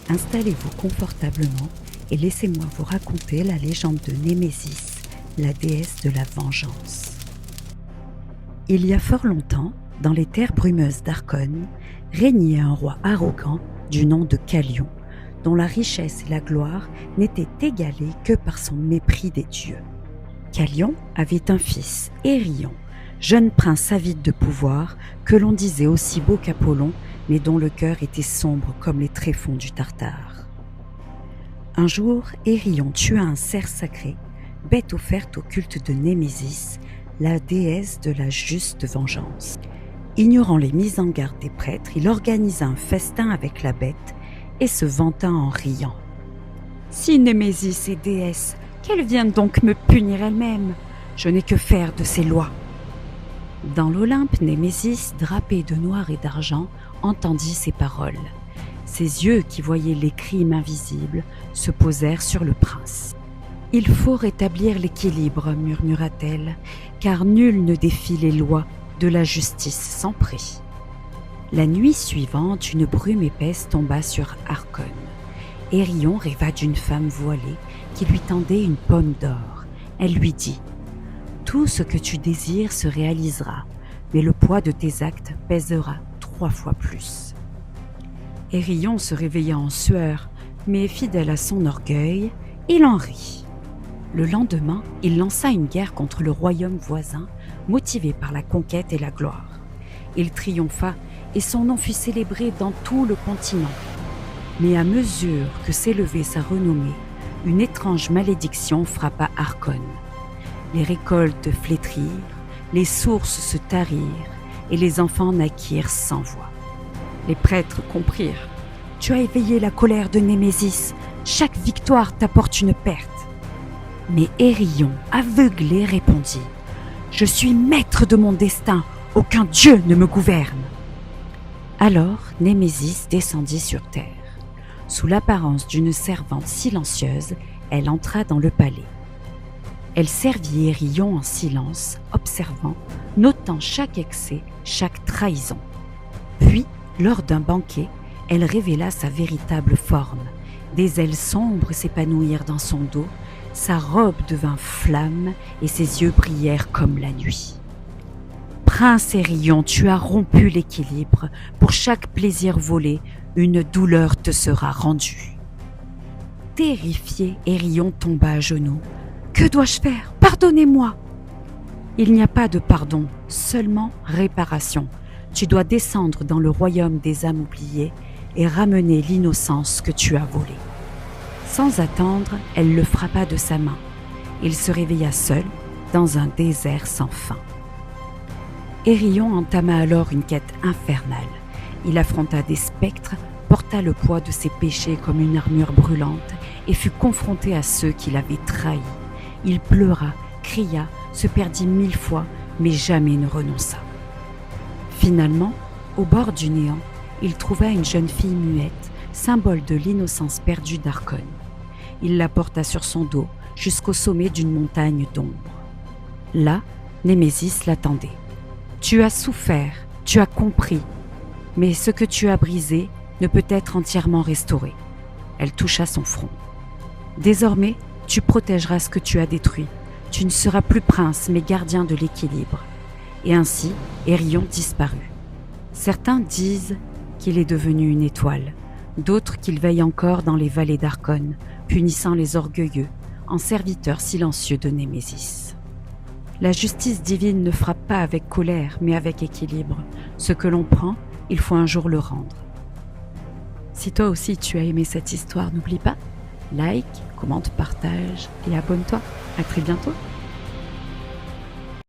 Installez-vous confortablement et laissez-moi vous raconter la légende de Némésis, la déesse de la vengeance. Il y a fort longtemps, dans les terres brumeuses d'Arcone, régnait un roi arrogant du nom de Calion, dont la richesse et la gloire n'étaient égalées que par son mépris des dieux. Calion avait un fils, Éryon, jeune prince avide de pouvoir, que l'on disait aussi beau qu'Apollon, mais dont le cœur était sombre comme les tréfonds du Tartare. Un jour, Éryon tua un cerf sacré, bête offerte au culte de Némésis, la déesse de la juste vengeance. Ignorant les mises en garde des prêtres, il organisa un festin avec la bête et se vanta en riant. « Si Némésis est déesse, qu'elle vienne donc me punir elle-même. Je n'ai que faire de ses lois. » Dans l'Olympe, Némésis, drapé de noir et d'argent, entendit ces paroles. Ses yeux, qui voyaient les crimes invisibles, se posèrent sur le prince. « Il faut rétablir l'équilibre, murmura-t-elle, car nul ne défie les lois de la justice sans prix. » La nuit suivante, une brume épaisse tomba sur Arcone. Éryon rêva d'une femme voilée qui lui tendait une pomme d'or. Elle lui dit « Tout ce que tu désires se réalisera, mais le poids de tes actes pèsera 3 fois plus. » Éryon se réveilla en sueur, mais fidèle à son orgueil, il en rit. Le lendemain, il lança une guerre contre le royaume voisin, motivé par la conquête et la gloire. Il triompha et son nom fut célébré dans tout le continent. Mais à mesure que s'élevait sa renommée, une étrange malédiction frappa Arcone. Les récoltes flétrirent, les sources se tarirent et les enfants naquirent sans voix. Les prêtres comprirent. « Tu as éveillé la colère de Némésis, chaque victoire t'apporte une perte. » Mais Éryon, aveuglé, répondit « Je suis maître de mon destin, aucun dieu ne me gouverne. » Alors Némésis descendit sur terre. Sous l'apparence d'une servante silencieuse, elle entra dans le palais. Elle servit Éryon en silence, observant, notant chaque excès, chaque trahison. Puis, lors d'un banquet, elle révéla sa véritable forme. Des ailes sombres s'épanouirent dans son dos, sa robe devint flamme et ses yeux brillèrent comme la nuit. « Prince Éryon, tu as rompu l'équilibre. Pour chaque plaisir volé, une douleur te sera rendue. » Terrifié, Éryon tomba à genoux. « Que dois-je faire? Pardonnez-moi !»« Il n'y a pas de pardon, seulement réparation. Tu dois descendre dans le royaume des âmes oubliées et ramener l'innocence que tu as volée. » Sans attendre, elle le frappa de sa main. Il se réveilla seul, dans un désert sans fin. Éryon entama alors une quête infernale. Il affronta des spectres, porta le poids de ses péchés comme une armure brûlante et fut confronté à ceux qui l'avaient trahi. Il pleura, cria, se perdit 1000 fois, mais jamais ne renonça. Finalement, au bord du néant, il trouva une jeune fille muette, symbole de l'innocence perdue d'Arcone. Il la porta sur son dos jusqu'au sommet d'une montagne d'ombre. Là, Némésis l'attendait. « Tu as souffert, tu as compris, mais ce que tu as brisé ne peut être entièrement restauré. » Elle toucha son front. « Désormais, tu protégeras ce que tu as détruit. Tu ne seras plus prince, mais gardien de l'équilibre. » Et ainsi, Éryon disparut. Certains disent qu'il est devenu une étoile, d'autres qu'il veille encore dans les vallées d'Arcone, punissant les orgueilleux, en serviteur silencieux de Némésis. La justice divine ne frappe pas avec colère, mais avec équilibre. Ce que l'on prend, il faut un jour le rendre. Si toi aussi tu as aimé cette histoire, n'oublie pas, like, commente, partage et abonne-toi. À très bientôt.